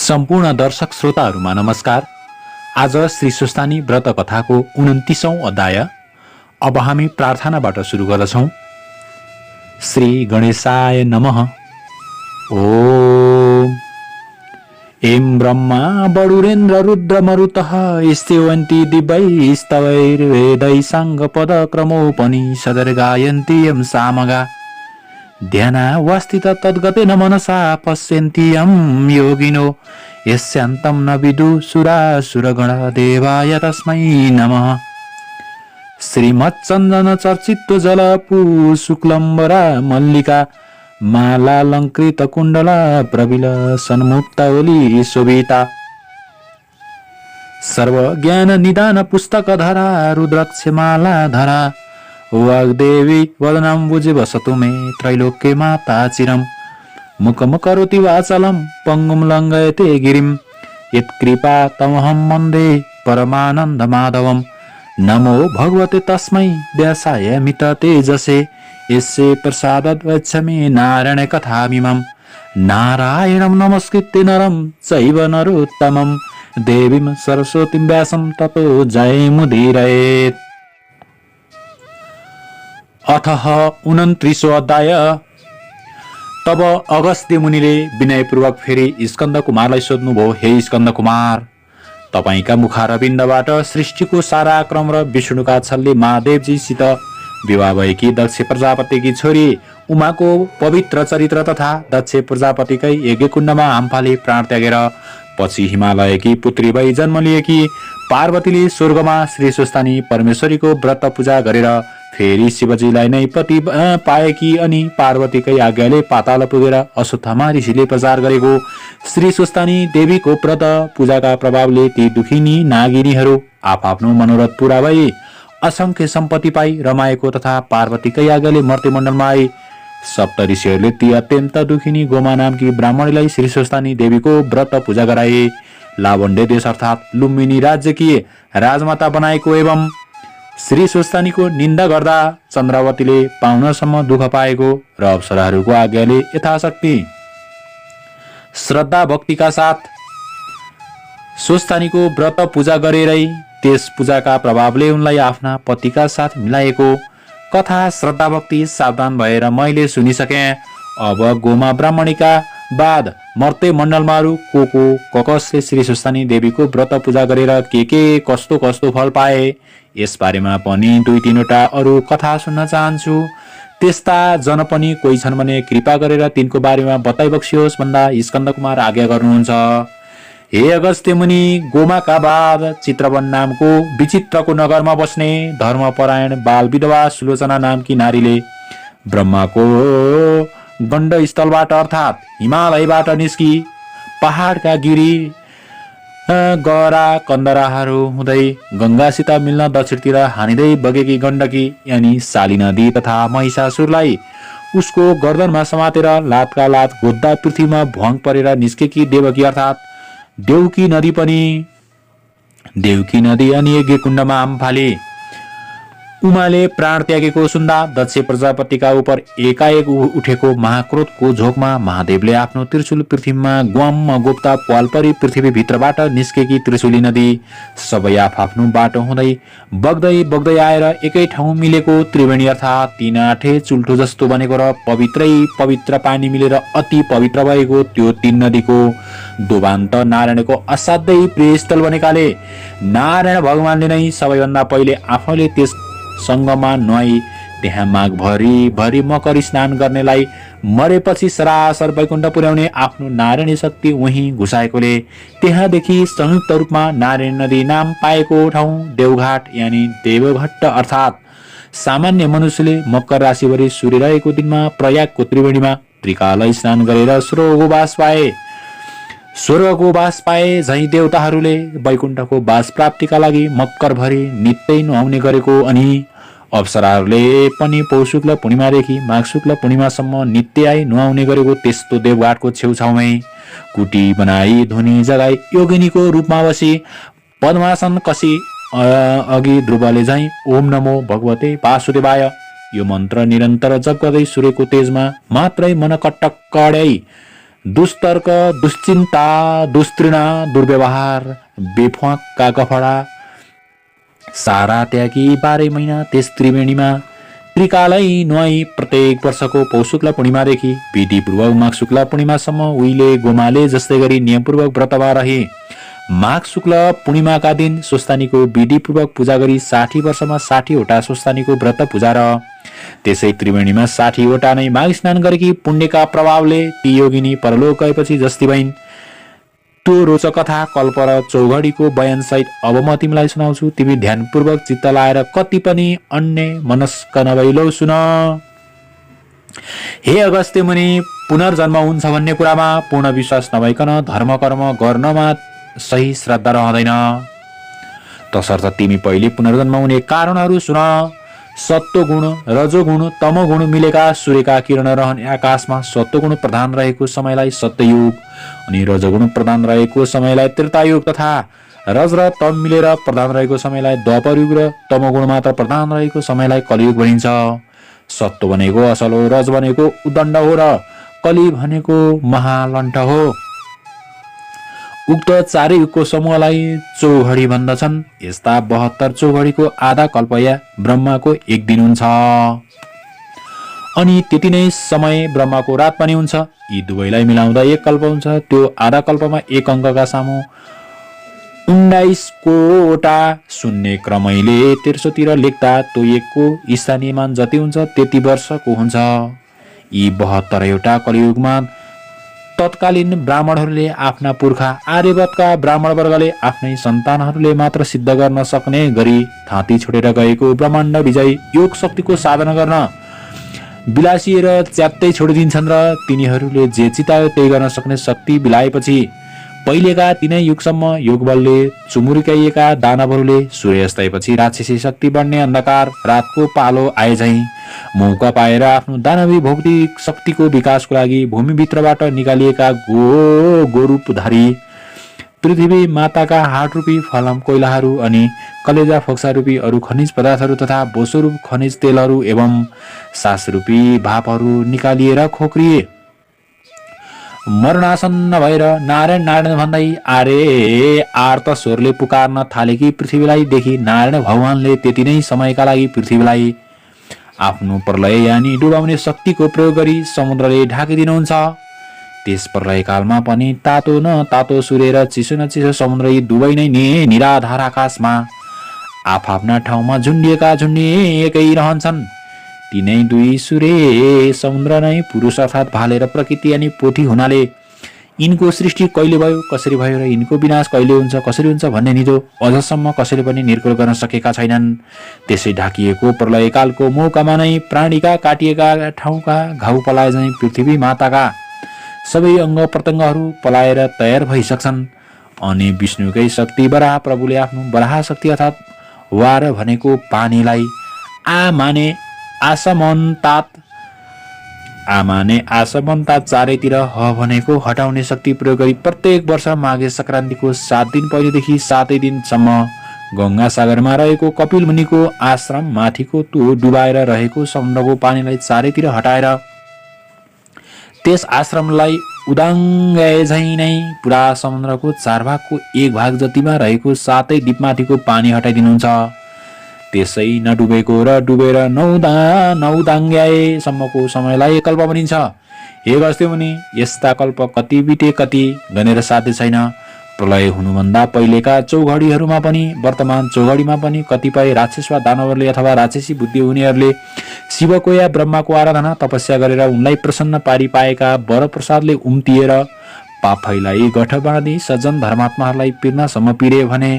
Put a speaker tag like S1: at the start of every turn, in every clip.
S1: सम्पूर्ण दर्शक श्रोताहरूमा नमस्कार। आज श्री सुस्तानी व्रत कथाको 29औं अध्याय अब हामी प्रार्थनाबाट सुरु गर्दछौं। श्री गणेशाय नमः। ओम एं ब्रह्मा बडुरेन्द्र रुद्र मरुतः स्तवन्ति दिव्यैस्तवैर्वेदै साङ्गपदक्रमोपनिषदर् गायन्ति यं सामगा ध्यानावस्थित तद्गतेन मनसा पश्यन्ति यं योगिनो यस्यान्तं न विदुषुरासुरगण देवाय तस्मै नमः। श्रीमच्चन्दन चर्चित जलपू शुक्लम्बरा मल्लिका मालालङ्कृत कुण्डला प्रबिल सन्मुक्तावली शोभिता सर्वज्ञान निदान पुस्तकधरा रुद्राक्षमाला धरा वाग्देवी वदनाम्बुजे वसतु मे त्रैलोक्ये माता चिरम् मुखं करोति वाचालं पङ्गुं लङ्घयते गिरिं यत्कृपा तमहं वन्दे परमानन्दमाधवम्। नमो भगवते तस्मै व्यासाय मिततेजसे यस्य प्रसादात् वच्मि नारायण कथामिमम्। नारायणं नमस्कृत्य नरं चैव नरोत्तमं देवीं सरस्वतीं व्यासं ततो जयमुदीरयेत्। अथः 29औं अध्याय। तब अगस्त्य मुनिले विनयपूर्वक फेरि स्कन्द कुमारलाई सोध्नुभयो, हे स्कन्द कुमार, तपाईका मुखारविन्दबाट सृष्टिको सारा क्रम र विष्णुका छलले महादेवजीसित विवाह भएकी दक्ष प्रजापतिकी छोरी उमाको पवित्र चरित्र तथा दक्ष प्रजापतिकै यज्ञकुण्डमा हामफाली प्राण त्यागेर पछि हिमालयकी पुत्री भई जन्म लिएकी पार्वतीले स्वर्गमा श्री सुस्तानी परमेश्वरीको व्रत पूजा गरेर फेरि शिवजीलाई नै पति पाएकी अनि पार्वतीकै आज्ञाले पाताल पुगेर अश्वत्थामा ऋषिले प्रचार गरेको श्री सुस्तानी देवीको व्रत पूजाका प्रभावले ती दुखिनी नागिनीहरू आफआफ्नो मनोरथ पूरा भई असंख्य सम्पत्ति पाई रमाएको तथा पार्वतीकै आज्ञाले मर्त्यमण्डलमा आई। सप्त ऋषिहरूले ती अत्यन्त दुखिनी गोमा नामकी ब्राह्मणीलाई श्री सुस्तानी देवीको व्रत पूजा गराए। लावण्य देश अर्थात् लुम्बिनी राज्यकी राजमाता बनाएको एवं श्री सुस्तानीको निन्दा गर्दा चन्द्रावतीले पाउनसम्म दुःख पाएको र अप्सराहरूको आज्ञाले यथाशक्ति श्रद्धा भक्तिका साथ सुस्तानीको व्रत पूजा गरेरै त्यस पूजाका प्रभावले उनलाई आफ्ना पतिका साथ मिलाएको कथा श्रद्धा भक्ति सावधान भएर मैले सुनिसकेँ। अब गोमा ब्राह्मणीका बाद मर्ते मण्डलमाहरू को कसले श्री सुस्तानी देवीको व्रत पूजा गरेर के कस्तो कस्तो फल पाए यस बारेमा पनि 2-3वटा अरू कथा सुन्न चाहन्छु। त्यस्ता जन पनि कोही छन् भने कृपा गरेर तिनको बारेमा बताइबक्सियोस् भन्दा स्कन्द कुमार आज्ञा गर्नुहुन्छ। हे अगस्त्य मुनि, गोमाका बाद चित्रवन नामको विचित्रको नगरमा बस्ने धर्मपरायण बाल विधवा सुलोचना नामकी नारीले ब्रह्माको गण्ड स्थलबाट अर्थात् हिमालयबाट निस्की पहाडका गिरी गहरा कन्दराहरू हुँदै गङ्गासित मिल्न दक्षिणतिर हानिँदै बगेकी गण्डकी यानी शाली नदी तथा महिषासुरलाई उसको गर्दनमा समातेर लातका लात घोद्दा पृथ्वीमा भ्वाङ परेर निस्केकी देवकी अर्थात् देवकी नदी अनि यज्ञकुण्डमा हामफाली उमाले प्राण त्यागेको सुन्दा दक्ष प्रजापतिका उप एकाएक उठेको महाक्रोधको झोकमा महादेवले आफ्नो त्रिशूल पृथ्वीमा ग्वाम गोप्ता प्वाल परी पृथ्वी भित्रबाट निस्केकी त्रिशूली नदी सबै आफ्नो बाटो हुँदै बग्दै आएर एकै ठाउँ मिलेको त्रिवेणी अर्थात् 3 आठे चुल्ठो जस्तो बनेको र पवित्रै पवित्र पानी मिलेर अति पवित्र भएको त्यो 3 नदीको दोभान्त नारायणको असाध्यै प्रिय स्थल बनेकाले नारायण भगवानले नै सबैभन्दा पहिले आफैले त्यस सङ्गममा नुहाई त्यहाँ माघ भरि मकर स्नान गर्नेलाई मरेपछि सरासर वैकुण्ठ पुर्याउने आफ्नो नारायणी शक्ति उहीँ घुसाएकोले त्यहाँदेखि संयुक्त रूपमा नारायण नदी नाम पाएको ठाउँ देवघाट यानी देवघट्ट अर्थात् सामान्य मनुष्यले मकर राशिभरि सूर्य रहेको दिनमा प्रयागको त्रिवेणीमा त्रिकाल स्नान गरेर स्वर्गको बास पाए झैँ देवताहरूले वैकुण्ठको बास प्राप्तिका लागि मकरभरि नित्यै नुहाउने गरेको अनि अप्सराहरूले पनि पौष शुक्ल पूर्णिमादेखि माघ शुक्ल पूर्णिमासम्म नित्य आई नुहाउने गरेको त्यस्तो देवघाटको छेउछाउमै कुटी बनाई धुनी जगाई योगिनीको रूपमा बसी पद्मासन कसी अघि ध्रुवले झैँ ओम नमो भगवते वासुदेवाय यो मन्त्र निरन्तर जप गर्दै सूर्यको तेजमा मात्रै मन कट्टक्क अड्याई दुष्तर्क, दुश्चिन्ता, दुस्तृणा, दुर्व्यवहार, बेफ्वाका गफडा, सारा त्यागी 12 महिना त्यस त्रिवेणीमा त्रिकालै नुहाई प्रत्येक वर्षको पौष शुक्ल पूर्णिमादेखि विधिपूर्वक माघ शुक्ल पूर्णिमासम्म उहिले गोमाले जस्तै गरी नियमपूर्वक व्रतमा रहे। माघ शुक्ल पूर्णिमाका दिन स्वस्थानीको विधिपूर्वक पूजा गरी 60 वर्षमा 60 वटा स्वस्थानीको व्रत पूजा र त्यसै त्रिवेणीमा 60 वटा नै माघ स्नान गरेकी पुण्यका प्रभावले ती योगिनी परलोक गएपछि जस्ती भइन्। त्यो रोचक कथा कल्प र चौघडीको बयान सहित अब म तिमीलाई सुनाउँछु। तिमी ध्यानपूर्वक चित्त लाएर कति पनि अन्य मनस्क नभइलौ सुन। हे अगस्त्य मुनि, पुनर्जन्म हुन्छ भन्ने कुरामा पूर्ण विश्वास नभइकन धर्म कर्म गर्नमा सही श्रद्धा रहँदैन। तसर्थ तिमी पहिले पुनर्जन्म हुने कारणहरू सुन। सत्वगुण, रजोगुण, तमोगुण मिलेका सूर्यका किरण रहने आकाशमा सत्वगुण प्रधान रहेको समयलाई सत्ययुग अनि रजोगुण प्रधान रहेको समयलाई त्रेतायुग तथा रज र तम मिलेर प्रधान रहेको समयलाई द्वापरयुग र तमोगुण मात्र प्रधान रहेको समयलाई कलियुग भनिन्छ। सत्व भनेको असल हो, रज भनेको उदण्ड हो र कली भनेको महालण्ठ हो। उक्त चारै युगको समूहलाई चौघडी भन्दछन्। यस्ता 72 चौघडीको आधा कल्प या ब्रह्माको 1 दिन हुन्छ अनि त्यति नै समय ब्रह्माको रात पनि हुन्छ। यी दुवैलाई मिलाउँदा 1 कल्प हुन्छ। त्यो आधा कल्पमा 1 अङ्कका सामु 19 कोटा शून्य क्रमैले तेर्सोतिर लेख्दा त्यो 1 को स्थानीय मान जति हुन्छ त्यति वर्षको हुन्छ। यी 72 वटा कलियुगमा तत्कालीन ब्राह्मणहरूले आफ्ना पुर्खा आर्यवतका ब्राह्मण वर्गले आफ्नै सन्तानहरूले मात्र सिद्ध गर्न सक्ने गरी थाँती छोडेर गएको ब्रह्माण्ड विजय योग शक्तिको साधना गर्न बिलासिएर च्यात्तै छोडिदिन्छन् र तिनीहरूले जे चितायो त्यही गर्न सक्ने शक्ति बिलाएपछि पहिलेका 3 युगसम्म योगबलले चुमुरिकाइएका दानवहरूले सूर्यास्तपछि राक्षसी शक्ति बढ्ने अन्धकार रातको पालो आए झैं मौका पाएर आफ्नो दानवी भौतिक शक्तिको विकासको लागि भूमिभित्रबाट निकालिएका गोरूपधारी पृथ्वी माताका हाट रूपी फलम कोइलाहरू अनि कलेजा फोक्सा रूपी अरू खनिज पदार्थहरू तथा बोसोरूप खनिज तेलहरू एवं सास रूपी भापहरू निकालिएर खोक्रिए। मरणासन्न भएर नारायण नारायण भन्दै आरे आर्त स्वरले पुकार्न थालेकी पृथ्वीलाई देखि नारायण भगवानले त्यति नै समयका लागि पृथ्वीलाई आफ्नो प्रलय यानी डुबाउने शक्तिको प्रयोग गरी समुद्रले ढाकिदिनुहुन्छ। त्यस प्रलय कालमा पनि तातो न तातो सूर्य र चिसो न चिसो समुद्र यी दुवै नै निराधार आकाशमा आफ्ना ठाउँमा झुन्डिएकै रहन्छन्। तिनै दुई सूर्य समुद्र नै पुरुष अर्थात् भालेर प्रकृति अनि पोथी हुनाले यिनको सृष्टि कहिले भयो, कसरी भयो र यिनको विनाश कहिले हुन्छ, कसरी हुन्छ भन्ने निजो अझसम्म कसैले पनि निर्कुल गर्न सकेका छैनन्। त्यसै ढाकिएको प्रलयकालको मौकामा नै प्राणीका काटिएका ठाउँका घाउ पलाए झैं पृथ्वी माताका सबै अङ्ग प्रत्यङ्गहरू पलाएर तयार भइसक्छन् अनि विष्णुकै शक्ति बराह प्रभुले आफ्नो बराह शक्ति अर्थात् वार भनेको पानीलाई आमाने आसमन्तात चारैतिर ह भनेको हटाउने शक्ति प्रयोग गरी प्रत्येक वर्ष माघे संक्रान्तिको 7 दिन पहिलेदेखि 7 दिनसम्म गंगा सागरमा रहेको कपिल मुनिको आश्रम माथिको त्यो डुबाएर रहेको समुद्रको पानीलाई चारैतिर हटाएर त्यस आश्रमलाई उदाङ्गाए झैं नै पुरा समुद्रको 4 भागको 1 भाग जतिमा रहेको 7 दिपमाथिको पानी हटाइदिनुहुन्छ। त्यसै नडुबेको र डुबेर नौदाङ्ग्याए सम्मको समयलाई कल्प भनिन्छ। हे अगस्त्य मुनि, यस्ता कल्प कति बिते कति गनेर साध्य छैन। प्रलय हुनुभन्दा पहिलेका चौघडीहरूमा पनि वर्तमान चौघडीमा पनि कतिपय राक्षस वा दानवहरूले अथवा राक्षसी बुद्धि हुनेहरूले शिवको या ब्रह्माको आराधना तपस्या गरेर उनलाई प्रसन्न पारी पाएका वरप्रसादले उम्तिएर पाप फैलाई गठ बाँधी सज्जन धर्मात्माहरूलाई पिर्नसम्म पिरे भने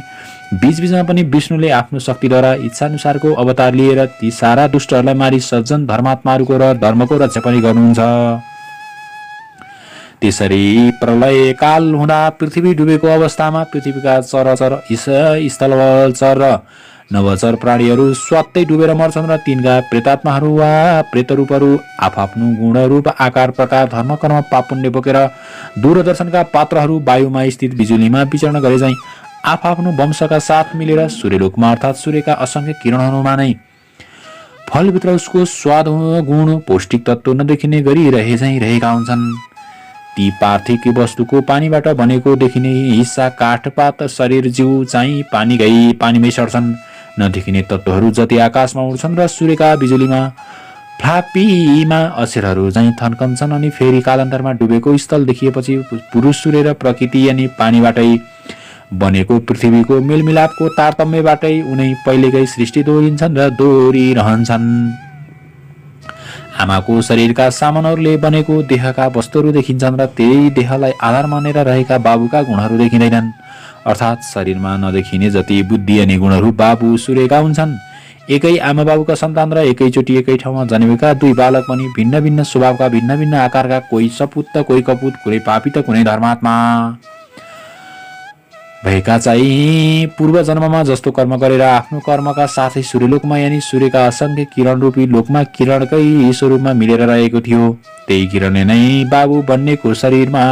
S1: बीचबीचमा पनि विष्णुले आफ्नो शक्तिद्वारा इच्छानुसारको अवतार लिएर ती सारा दुष्टहरूलाई मारी सज्जन धर्मात्माहरूको र धर्मको रक्षा पनि गर्नुहुन्छ। त्यसरी प्रलय काल हुँदा पृथ्वी डुबेको अवस्थामा पृथ्वीका चरचर स्थलचर र नवचर प्राणीहरू स्वात्तै डुबेर मर्छन् र तिनका प्रेतात्माहरू वा प्रेतरूपहरू आफआफ्नो गुण रूप आकार प्रकार धर्म कर्म पाप पुण्य बोकेर दूरदर्शनका पात्रहरू वायुमा स्थित बिजुलीमा विचरण गरे चाहिँ आफआफ्नो वंशका साथ मिलेर सूर्यलोकमा अर्थात् सूर्यका असंख्य किरणहरूमा नै फलभित्र उसको स्वाद गुण पौष्टिक तत्त्व नदेखिने गरी रहे चाहिँ रहेका हुन्छन्। ती पार्थिव वस्तुको पानीबाट बनेको देखिने हिस्सा काठपात शरीर जीव चाहिँ पानी गई पानीमै सर्छन्। नदेखिने तत्त्वहरू जति आकाशमा उड्छन् र सूर्यका बिजुलीमा फ्लापीमा अक्षरहरू चाहिँ थन्कन्छन्। अनि फेरि कालान्तरमा डुबेको स्थल देखिएपछि पुरुष सूर्य र प्रकृति यानि पानीबाटै बनेको पृथ्वीको मेलमिलापको तारतम्यबाटै उनै पहिलेकै सृष्टि दोहोरिन्छन् र दोहोरिरहन्छन्। आमाको शरीरका सामानहरूले बनेको देहका वस्तुहरू देखिन्छन् र त्यही देहलाई आधार मानेर रहेका बाबुका गुणहरू देखिँदैनन्। अर्थात् शरीरमा नदेखिने जति बुद्धि अनि गुणहरू बाबु सूर्यका हुन्छन्। एकै आमा बाबुका सन्तान र एकैचोटि एकै ठाउँमा जन्मेका दुई बालक पनि भिन्न भिन्न स्वभावका भिन्न भिन्न आकारका, कोही सपुत त कोही कपुत, कुनै पापी त कुनै धर्मात्मा भएका चाहिँ पूर्व जन्ममा जस्तो कर्म गरेर आफ्नो कर्मका साथै सूर्यलोकमा यानि सूर्यका असंख्य किरण रूपी लोकमा किरणकै स्वरूपमा मिलेर रहेको थियो। त्यही किरणले नै बाबु बन्नेको शरीरमा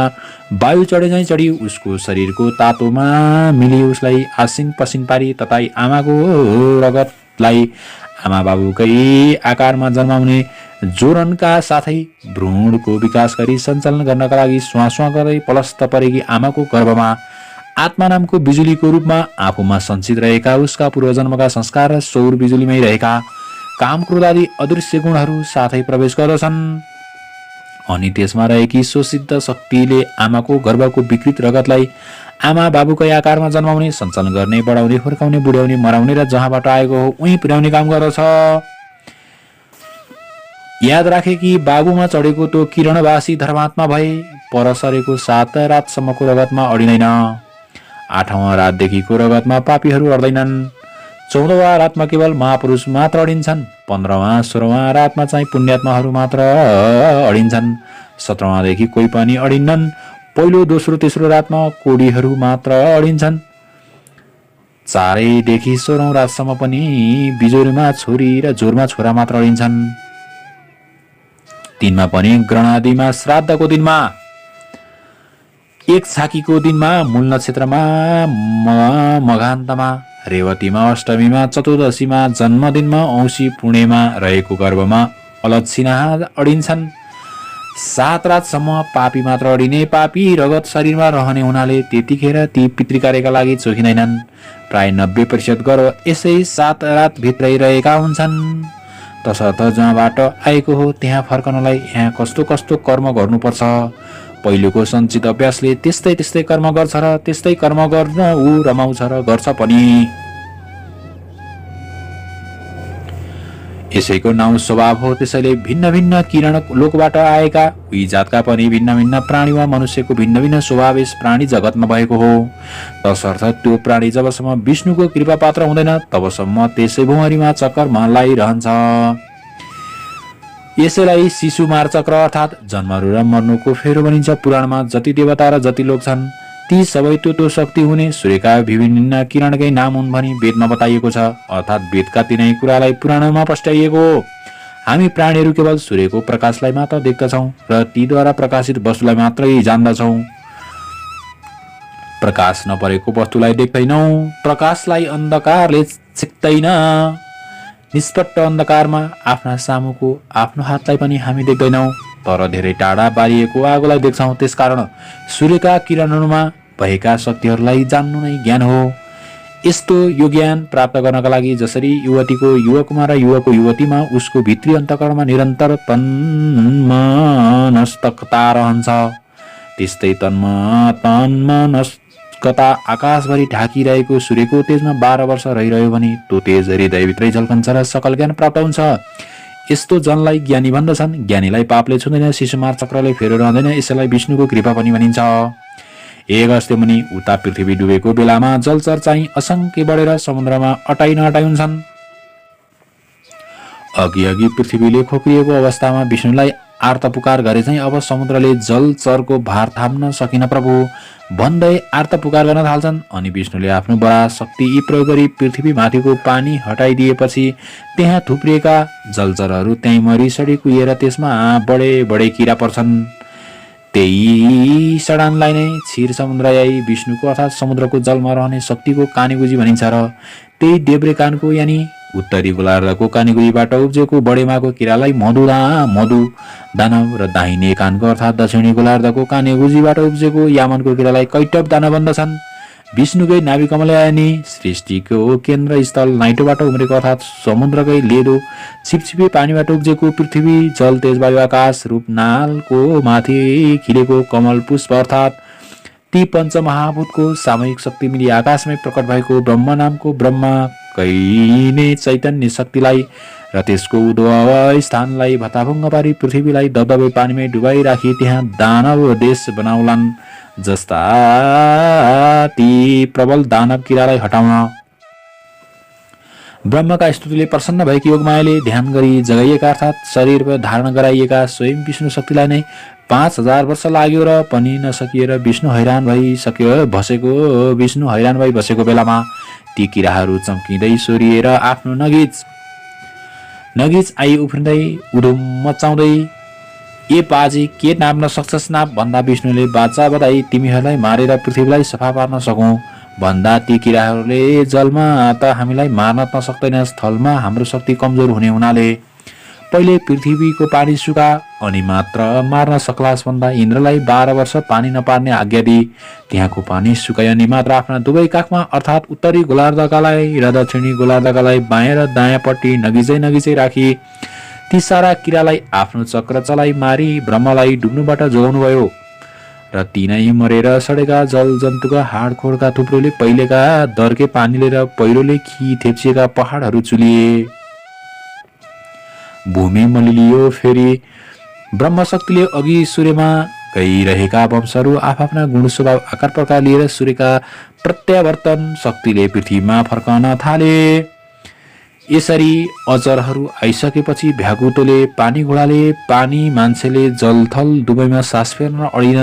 S1: वायु चढे झैँ चढी उसको शरीरको तातोमा मिली उसलाई आसिन पसिन पारी तथाई आमाको रगतलाई आमा बाबुकै आकारमा जन्माउने जोरनका साथै भ्रूणको विकास गरी सञ्चालन गर्नका लागि स्वास्वा गर्दै पलस्त परेकी आमाको गर्भमा आत्मा नामको बिजुलीको रूपमा आफूमा सञ्चित रहेका उसका पूर्वजन्मका संस्कार र सौर बिजुलीमै रहेका काम क्रोध आदि अदृश्य गुणहरू साथै प्रवेश गर्दछन्। अनि त्यसमा रहेकी स्वसिद्ध शक्तिले आमाको गर्भको विकृत रगतलाई आमा बाबुकै आकारमा जन्माउने, सञ्चालन गर्ने, बढाउने, हुर्काउने, बुढ्याउने, मराउने र जहाँबाट आएको हो उहीँ पुर्याउने काम गर्दछ। याद राखे कि बाबुमा चढेको त्यो किरणवासी धर्मात्मा भए पर सरेको 7 रातसम्मको रगतमा अडिँदैन। 8औं रातदेखिको रगतमा पापीहरू अड्दैनन्। 14औं रातमा केवल महापुरुष मात्र अडिन्छन्। 15औं 16औं रातमा चाहिँ पुण्यात्माहरू मात्र अडिन्छन्। 17औंदेखि कोही पनि अडिन्नन्। पहिलो, दोस्रो, तेस्रो रातमा कोडीहरू मात्र अडिन्छन्। 4देखि 16औं रातसम्म पनि बिजोरीमा छोरी र जोरमा छोरा मात्र अडिन्छन्। 3मा पनि ग्रहणादिमा, श्राद्धको दिनमा, एक छाकीको दिनमा, मूल नक्षत्रमा, मघान्तमा, रेवतीमा, अष्टमीमा, चतुर्दशीमा, जन्मदिनमा, औँसी पूर्णेमा रहेको गर्भमा अलक्षिणा अडिन्छन्। 7 रातसम्म पापी मात्र अडिने। पापी रगत शरीरमा रहने हुनाले त्यतिखेर ती पितृकार्यका लागि चोखिँदैनन्। प्राय 90% गर्भ यसै 7 रात भित्रै रहेका हुन्छन्। तसर्थ जहाँबाट आएको हो त्यहाँ फर्कनलाई यहाँ कस्तो कस्तो कर्म गर्नुपर्छ। पहिलोको सञ्चित अभ्यासले त्यस्तै त्यस्तै कर्म गर्छ र त्यस्तै कर्म गर्न ऊ रमाउँछ र गर्छ पनि। यसैको नाउँ स्वभाव हो। त्यसैले भिन्न भिन्न किरण लोकबाट आएका उही जातका पनि भिन्न भिन्न प्राणी वा मनुष्यको भिन्न भिन्न स्वभाव यस प्राणी जगतमा भएको हो। तसर्थ त्यो प्राणी जबसम्म विष्णुको कृपा पात्र हुँदैन तबसम्म त्यसै भुँहरीमा चक्करमा लागिरहन्छ। यसैलाई शिशुमार चक्र अर्थात् जन्महरू र मर्नुको फेरो भनिन्छ। पुराणमा जति देवता र जति लोक छन् ती सबै त्यो शक्ति हुने सूर्यका विभिन्न किरणकै नाम हुन् भनी वेदमा बताइएको छ। अर्थात् वेदका तिनै कुरालाई पुराणमा पस्ट्याइएको हो। हामी प्राणीहरू केवल सूर्यको प्रकाशलाई मात्र देख्दछौँ र तीद्वारा प्रकाशित वस्तुलाई मात्रै जान्दछौँ। प्रकाश नपरेको वस्तुलाई देख्दैनौँ। प्रकाशलाई अन्धकारले छेक्दैन। निष्पट्ट अन्धकारमा आफ्ना सामुको आफ्नो हातलाई पनि हामी देख्दैनौँ, तर धेरै टाढा बारिएको आगोलाई देख्छौँ। त्यसकारण सूर्यका किरणहरूमा भएका शक्तिहरूलाई जान्नु नै ज्ञान हो। यस्तो यो ज्ञान प्राप्त गर्नका लागि जसरी युवतीको युवकमा र युवकको युवतीमा उसको भित्री अन्तःकरणमा निरन्तर तन्मनस्तकता रहन्छ, त्यस्तै तन्मनस्तकता आकाशभरि ढाकिरहेको सूर्यको तेजमा 12 वर्ष रहिरह्यो भने त्यो तेज हृदयभित्रै झल्कन्छ र सकल ज्ञान प्राप्त हुन्छ। यस्तो जनलाई ज्ञानी भन्दछन्। ज्ञानीलाई पापले छुँदैन, शिशुमार चक्रले फेरो रहँदैन। यसैलाई विष्णुको कृपा पनि भनिन्छ। एक अगस्त्य मुनि उता पृथ्वी डुबेको बेलामा जलचर चाहिँ असंख्य बढेर समुद्रमा अटाइ नअटाइ हुन्छन्। अघि पृथ्वीले खोक्रिएको अवस्थामा विष्णुलाई आर्त पुकार गरे चाहिँ अब समुद्रले जलचरको भार थाम्न सकिन प्रभु भन्दै आर्त पुकार गर्न थाल्छन्। अनि विष्णुले आफ्नो बडा शक्ति प्रयोग गरी पृथ्वी माथिको पानी हटाइदिएपछि त्यहाँ थुप्रिएका जलचरहरू त्यहीँ मरिसडी कुहिएर त्यसमा बडे बडे किरा पर्छन्। त्यही सडानलाई नै क्षीर समुद्रयाई विष्णुको अर्थात् समुद्रको जलमा रहने शक्तिको कानीगुजी भनिन्छ र त्यही देब्रे कानको यानि उत्तरी गोलार्धको कानीगुजीबाट उब्जेको बडेमाको किरालाई मधु दानव र दाहिने कानको अर्थात् दक्षिणी गोलार्धको काने गुजीबाट उब्जेको यामनको किरालाई कैटब दानव भन्दछन्। विष्णुकै नाभि कमलयानी सृष्टिको केन्द्र स्थल नाइटोबाट उम्रेको अर्थात् समुद्रकै लेदो छिपछिपे पानीबाट उब्जेको पृथ्वी जल तेज वायु आकाश रूपनालको माथि खिलेको कमल पुष्प अर्थात् ती पञ्चमहाभूतको सामूहिक शक्ति मिली आकाशमै प्रकट भएको ब्रह्म नामको ब्रह्मकै नै चैतन्य शक्तिलाई र त्यसको उद्भव स्थानलाई भताभुङ्ग पारी पृथ्वीलाई दबदबे पानीमै डुबाई राखी त्यहाँ दानव देश बनाउलान्, जस्ता ती प्रबल दानव किरालाई हटाउन ब्रह्मका स्तुतिले प्रसन्न भएकी योगमायाले ध्यान गरी जगाइएका अर्थात् शरीरमा धारण गराइएका स्वयं विष्णु शक्तिलाई नै 5000 वर्ष लाग्यो र पनि नसकिएर विष्णु हैरान भई बसेको बेलामा ती किराहरू चम्किँदै सोरिएर आफ्नो नगिच आई उफ्रिँदै उधुम मचाउँदै ए पाजी के नाप्न सक्छस् नाप भन्दा विष्णुले बाचा बधाई तिमीहरूलाई मारेर पृथ्वीलाई सफा पार्न सकौँ भन्दा ती किराहरूले जलमा त हामीलाई मार्न त सक्दैनस्, थलमा हाम्रो शक्ति कमजोर हुने हुनाले पहिले पृथ्वीको पानी सुका अनि मात्र मार्न सक्लास भन्दा इन्द्रलाई 12 वर्ष पानी नपार्ने आज्ञा दिई त्यहाँको पानी सुकाई अनि मात्र आफ्ना दुवै काखमा अर्थात् उत्तरी गोलार्धकालाई र दक्षिणी गोलार्धकालाई बायाँ र दायाँपट्टि नगिचै राखी ती सारा किरालाई आफ्नो चक्र चलाई मारी ब्रह्मलाई डुब्नुबाट जोगाउनु भयो र तिनै मरेर सडेका जल जन्तुका हाड खोडका थुप्रोले पहिलेका दर्के पानीले र पहिरोले खी थेप्सिएका पहाडहरू चुलिए, भूमि मलिलियो। फेरि ब्रह्मशक्तिले अघि सूर्यमा गइरहेका वंशहरू आफ्ना गुण स्वभाव आकार प्रकार लिएर सूर्यका प्रत्यावर्तन शक्तिले पृथ्वीमा फर्कन थाले। यसरी अजरहरू आइसकेपछि भ्यागुतोले पानी घोडाले पानी मान्छेले जलथल दुवैमा सास फेर्न अडिन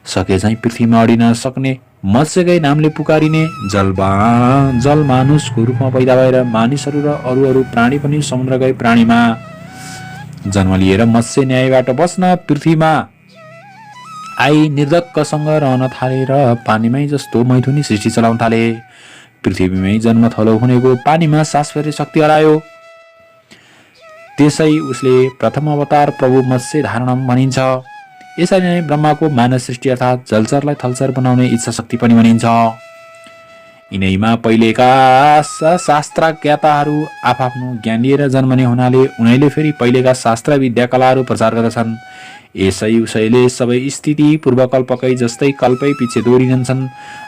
S1: सके झैँ पृथ्वीमा अडिन सक्ने मत्स्यकै नामले पुकारिने जल मानुषको रूपमा पैदा भएर मानिसहरू र अरू प्राणी पनि समुद्रकै प्राणीमा जन्म लिएर मत्स्य न्यायबाट बस्न पृथ्वीमा आई निर्धक्कसँग रहन थाले र पानीमै जस्तो मैथुनी सृष्टि चलाउन थाले। पृथ्वीमै जन्म थलो हुनेको पानीमा सास फेर्ने शक्ति हरायो। त्यसै उसले प्रथम अवतार प्रभु मत्स्य धारणम भनिन्छ। यसरी नै ब्रह्माको मानव सृष्टि अर्थात् जलचरलाई थलचर बनाउने इच्छा शक्ति पनि भनिन्छ। यिनैमा पहिलेका शास्त्रज्ञताहरू आफ्नो ज्ञान लिएर जन्मने हुनाले उनीहरूले फेरि पहिलेका शास्त्र विद्या कलाहरू प्रचार गर्दछन्। यसै उसैले सबै स्थिति पूर्वकल्पकै जस्तै कल्पै पछि दोहोरिन्छन्।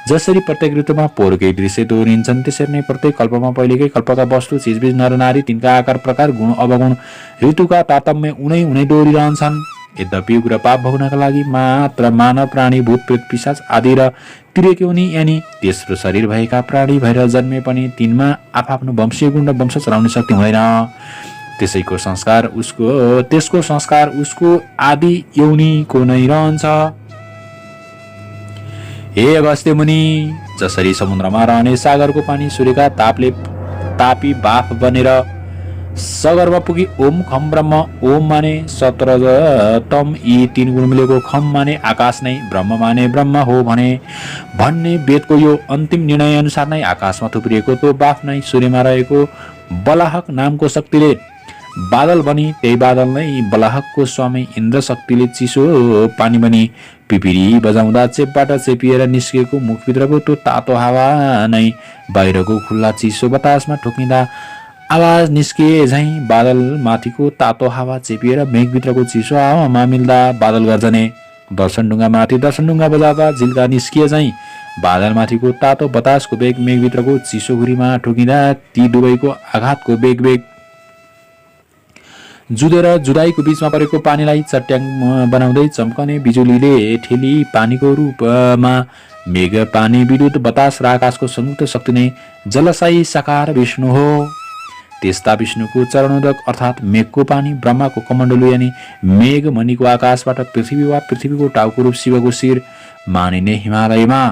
S1: जसरी प्रत्येक ऋतुमा पोहोरकै दृश्य दोहोरिन्छन् त्यसरी नै प्रत्येक कल्पमा पहिलेकै कल्पका वस्तु चिजबिज नरनारी तिनका आकार प्रकार गुण अवगुण ऋतुका तारतम्य उनै दोहोरिरहन्छन्। यद्यपि उग्र पाप भोग्नका लागि मात्र मानव प्राणी भूत प्रेत पिशाच आदि र त्रियोनि यानि तेस्रो शरीर भएका प्राणी भएर जन्मे पनि तिनमा आफ्नो वंशीय गुण र वंश चलाउने शक्ति हुँदैन। त्यसको संस्कार उसको आदि यौनीको नै रहन्छ। हे अगस्त्य मुनि, जसरी समुद्रमा रहने सागरको पानी सूर्यका तापी बाफ बनेर सगरमा पुगी ओम खम ब्रह्म, ओम माने सत्रतम यी 3 गुण मिलेको, खम माने आकाश नै, ब्रह्म माने ब्रह्म हो भन्ने वेदको यो अन्तिम निर्णय अनुसार नै आकाशमा थुप्रिएको त्यो बाफ नै सूर्यमा रहेको बलाहक नामको शक्तिले बादल बनी, त्यही बादल नै बलाहकको स्वामी इन्द्र शक्तिले चिसो पानी बनी पिपिरी बजाउँदा चेपबाट चेपिएर निस्किएको मुखभित्रको त्यो तातो हावा नै बाहिरको खुल्ला चिसो बतासमा ठोकिँदा आवाज निस्किए झैँ बादल माथिको तातो हावा चेपिएर मेघभित्रको चिसो हावामा मिल्दा बादल गर्जने, दर्शनढुङ्गा माथि दर्शनढुङ्गा बजाउँदा झिल्का निस्किए झैँ बादल माथिको तातो बतासको बेग मेघभित्रको चिसो हुरीमा ठोकिँदा ती दुवैको आघातको बेग जुधेर जुदाईको बीचमा परेको पानीलाई चट्याङ बनाउँदै चम्कने बिजुलीले ठेली पानीको रूपमा मेघ पानी विद्युत बतास र आकाशको संयुक्त शक्ति नै जलशाही साकार विष्णु हो। त्यस्ता विष्णुको चरणोदक अर्थात् मेघको पानी ब्रह्माको कमण्डलु यानि मेघ मणिको आकाशबाट पृथ्वी वा पृथ्वीको टाउको रूप शिवको शिर मानिने हिमालयमा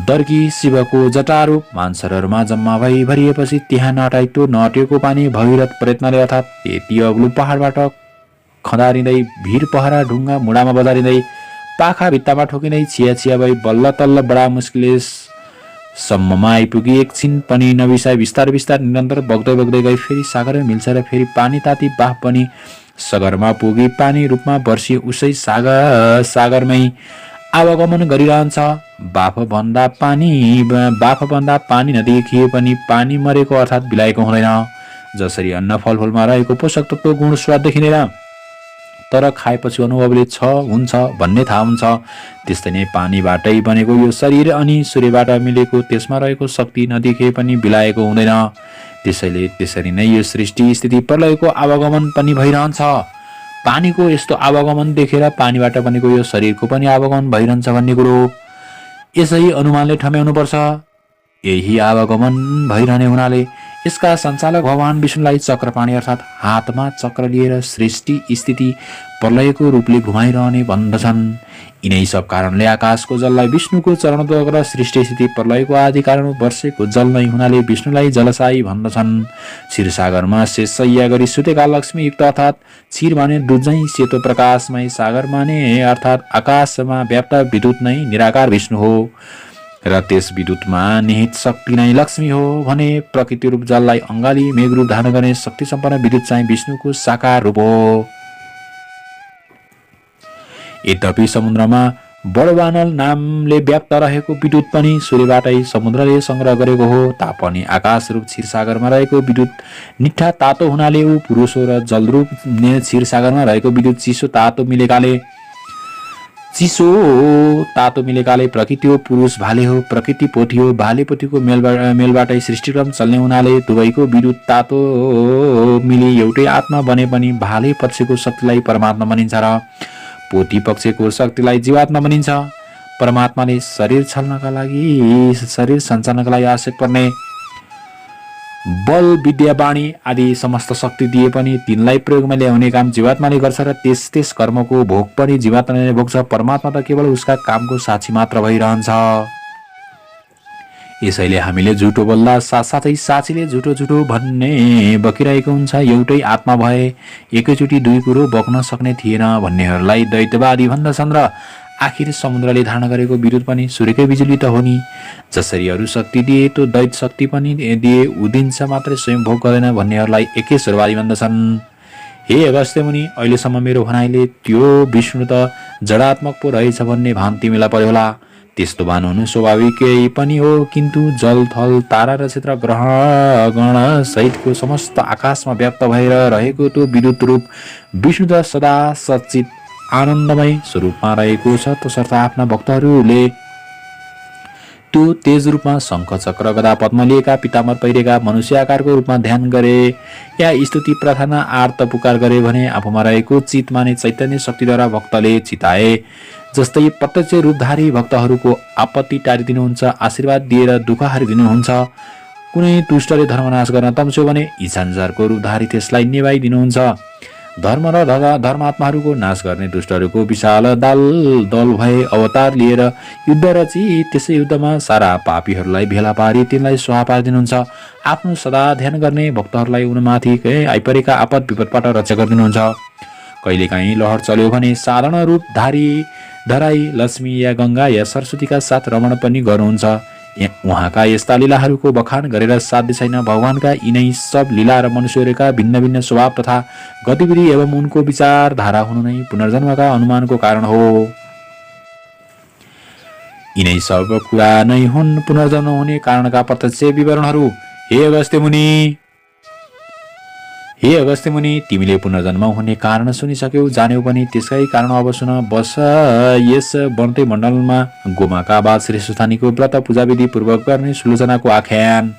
S1: दर्की शिवको जटारूप मानसरोवरमा जम्मा भई भरिएपछि त्यहाँ नटेको पानी भगीरथ प्रयत्नले अर्थात् त्यति अग्लो पहाडबाट खदारिँदै भिर पहरा ढुङ्गा मुडामा बजारिँदै पाखा भित्तामा ठोकिँदै छिया भई बल्ल तल्ल बडा मुस्किलले सम्ममा आइपुगी। एकछिन पनि नबिसाई बिस्तार निरन्तर बग्दै गई फेरि सागरमा मिल्छ र फेरि पानी ताती बाफ बनी सगरमा पुगी पानी रूपमा वर्षी उसै सागरमै आवागमन गरिरहन्छ। बाफभन्दा पानी नदेखिए पनि पानी मरेको अर्थात् बिलाएको हुँदैन। जसरी अन्न फलफुलमा रहेको पोषक तत्त्व गुण स्वाद देखिँदैन तर खाएपछि अनुभवले हुन्छ भन्ने थाहा हुन्छ, त्यस्तै नै पानीबाटै बनेको यो शरीर अनि सूर्यबाट मिलेको त्यसमा रहेको शक्ति नदेखे पनि बिलाएको हुँदैन। त्यसरी नै यो सृष्टि स्थिति प्रलयको आवागमन पनि भइरहन्छ। पानीको यस्तो आवागमन देखेर पानीबाट बनेको यो शरीरको पनि आवागमन भइरहन्छ भन्ने कुरो यसै अनुमानले ठम्याउनुपर्छ। यही आवागमन भइरहने हुनाले यसका सञ्चालक भगवान विष्णुलाई चक्रपाणी अर्थात् हातमा चक्र लिएर सृष्टि स्थिति प्रलयको रूपले घुमाइरहने भन्दछन्। यिनै सब कारणले आकाशको जललाई विष्णुको चरणद्वारा र सृष्टि स्थिति प्रलयको आदि कारण वर्षेको जल नै हुनाले विष्णुलाई जलसायी भन्दछन्। क्षीरसागरमा शेषशय्या गरी सुतेका लक्ष्मी युक्त अर्थात् क्षीर माने दुध झैं सेतो प्रकाशमय, सागर माने अर्थात् आकाशमा व्याप्त विद्युत नै निराकार विष्णु हो र त्यस विद्युतमा निहित शक्ति नै लक्ष्मी हो भने प्रकृति रूप जललाई अङ्गाली मेघरूप धारण गर्ने शक्ति सम्पन्न विद्युत चाहिँ विष्णुको साकार रूप हो। यद्यपि समुद्रमा बडवानल नामले व्याप्त रहेको विद्युत पनि सूर्यबाटै समुद्रले संग्रह गरेको हो तापनि आकाश रूप क्षीरसागरमा रहेको विद्युत निठा तातो हुनाले ऊ पुरुष हो र जलरूप क्षीरसागरमा रहेको विद्युत चिसो तातो मिलेकाले प्रकृति हो, पुरुष भाले हो, प्रकृति पोथी हो, भाले पोथीको मेलबाटै सृष्टिक्रम चल्ने हुनाले दुवैको विद्युत तातो मिली एउटै आत्मा बने पनि भाले पक्षको शक्तिलाई परमात्मा भनिन्छ र पोथी पक्षको शक्तिलाई जीवात्मा भनिन्छ। परमात्माले शरीर सञ्चालनका लागि आवश्यक पर्ने बल विद्या वाणी आदि समस्त शक्ति दिए पनि तिनलाई प्रयोगमा ल्याउने काम जीवात्माले गर्छ र त्यस कर्मको भोग पनि जीवात्माले भोग्छ। परमात्मा त केवल उसका कामको साक्षी मात्र भइरहन्छ। यसैले हामीले झुटो बोल्दा साथसाथै साक्षीले झुटो भन्ने बकिरहेको हुन्छ। एउटै आत्मा भए एकैचोटि दुई कुरो बक्न सक्ने थिएन भन्नेहरूलाई दैत्यवादी भन्दछन् र आखिर समुद्रले धारण गरेको विद्युत पनि सूर्यकै बिजुली त हो नि। जसरी अरू शक्ति दिए तो दैत्य शक्ति पनि दिए उदिन्छ मात्रै स्वयं भोग गर्दैन भन्नेहरूलाई एकेश्वरवादी भन्दछन्। हे अगस्त्य मुनि, अहिलेसम्म मेरो भनाइले त्यो विष्णु त जडात्मक पो रहेछ भन्ने भान तिमीलाई पर्यो होला। त्यस्तो भान हुनु स्वाभाविकै पनि हो, किन्तु जल थल तारा र क्षेत्र ग्रह गण सहितको समस्त आकाशमा व्याप्त भएर रहेको त्यो विद्युत रूप विष्णु त सदा सच्चित आनन्दमय स्वरूपमा रहेको छ। तसर्थ आफ्ना भक्तहरूले त्यो तेज रूपमा शङ्ख चक्र गदा पद्म लिएका पिताम्बर पहिरेका मनुष्य आकारको रूपमा ध्यान गरे या स्तुति प्रार्थना आर्त पुकार गरे भने आफूमा रहेको चित माने चैतन्य शक्तिद्वारा भक्तले चिताए। जस्तै प्रत्यक्ष रूपधारी भक्तहरूको आपत्ति टारिदिनुहुन्छ, आशीर्वाद दिएर दुःख हारिदिनुहुन्छ। कुनै दुष्टले धर्मनाश गर्न तम्स्यो भने इच्छानुसारको रूपधारी त्यसलाई निभाइदिनुहुन्छ। धर्म र धर्मात्माहरूको नाश गर्ने दुष्टहरूको विशाल दल भए अवतार लिएर युद्ध रची त्यसै युद्धमा सारा पापीहरूलाई भेला पारी तिनलाई स्वाहा पारिदिनुहुन्छ। आफ्नो सदा ध्यान गर्ने भक्तहरूलाई उनमाथि आइपरेका आपद विपदबाट रक्षा गरिदिनुहुन्छ। कहिलेकाहीँ लहर चल्यो भने साधारण रूपधारी धराई लक्ष्मी या गङ्गा या सरस्वतीका साथ रमण पनि गर्नुहुन्छ। उहाँका यस्ता लीलाहरूको बखान गरेर साध्य छैन। भगवानका यिनै सब लीला र मनुष्यहरूका भिन्न भिन्न स्वभाव तथा गतिविधि एवं उनको विचारधारा हुनु नै पुनर्जन्मका अनुमानको कारण हो। यिनै सब कुरा नै हुन् पुनर्जन्म हुने कारणका प्रत्यक्ष विवरणहरू। हे अगस्त्य मुनि, तिमीले पुनर्जन्म हुने कारण सुनिसक्यौ, जान्यौ पनि त्यसकै कारण अब सुन। बस यस बन्ते मण्डलमा गोमाका बाद श्रेष्ठस्थानीको व्रत पूजाविधि पूर्वक गर्ने सुलोचनाको आख्यान।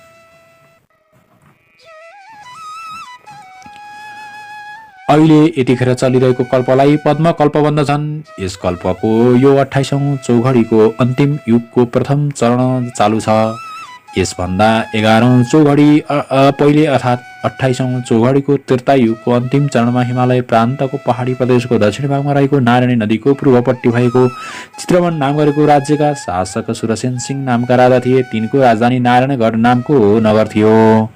S1: अहिले यतिखेर चलिरहेको कल्पलाई पद्म कल्प भन्दछन्। यस कल्पको यो 28औं चौघडीको अन्तिम युगको प्रथम चरण चालु छ। यसभन्दा 11औं चौघडी पहिले अर्थात् 28औं चौघडीको त्रेतायुगको अन्तिम चरणमा हिमालय प्रान्तको पहाडी प्रदेशको दक्षिण भागमा रहेको नारायणी नदीको पूर्वपट्टि भएको चित्रवन नाम गरेको राज्यका शासक सुरसेन सिंह नामका राजा थिए। तिनको राजधानी नारायणगढ नामको नगर थियो।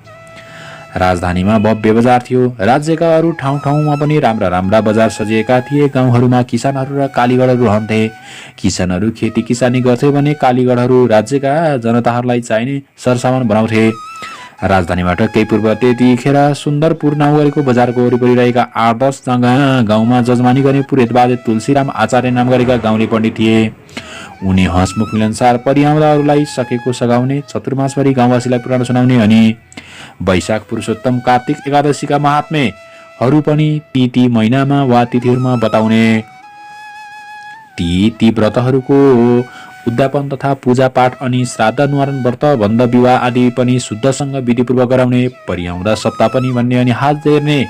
S1: राजधानीमा भव्य बजार थियो। राज्यका अरू ठाउँमा पनि राम्रा राम्रा बजार सजिएका थिए। गाउँहरूमा किसानहरू र कालीगढहरू रहन्थे। किसानहरू खेती किसानी गर्थे भने कालीगढहरू राज्यका जनताहरूलाई चाहिने सरसामान बनाउँथे। राजधानीबाट केही पूर्व त्यतिखेर सुन्दरपुर नौगरीको बजारको वरिपरि रहेका 8-10 गाउँमा जजमानी गर्ने पुरोहितबाजे तुलसीराम आचार्य नाम गरेका गाउँले पण्डित थिए। उनी हँसमुख मिलनसार परिआउँदाहरूलाई सकेको सघाउने, चतुर्मासभरि गाउँवासीलाई पुराण सुनाउने अनि वैशाख पुरुषोत्तम कार्तिक एकादशीका महात्म्यहरू पनि ती महिनामा वा तिथिहरूमा बताउने। ती व्रतहरूको उद्यापन तथा पूजापाठ अनि श्राद्ध न्वारण व्रत बन्ध विवाह आदि पनि शुद्धसँग विधिपूर्वक गराउने। परिआउँदा सप्ताह पनि भन्ने अनि हात हेर्ने,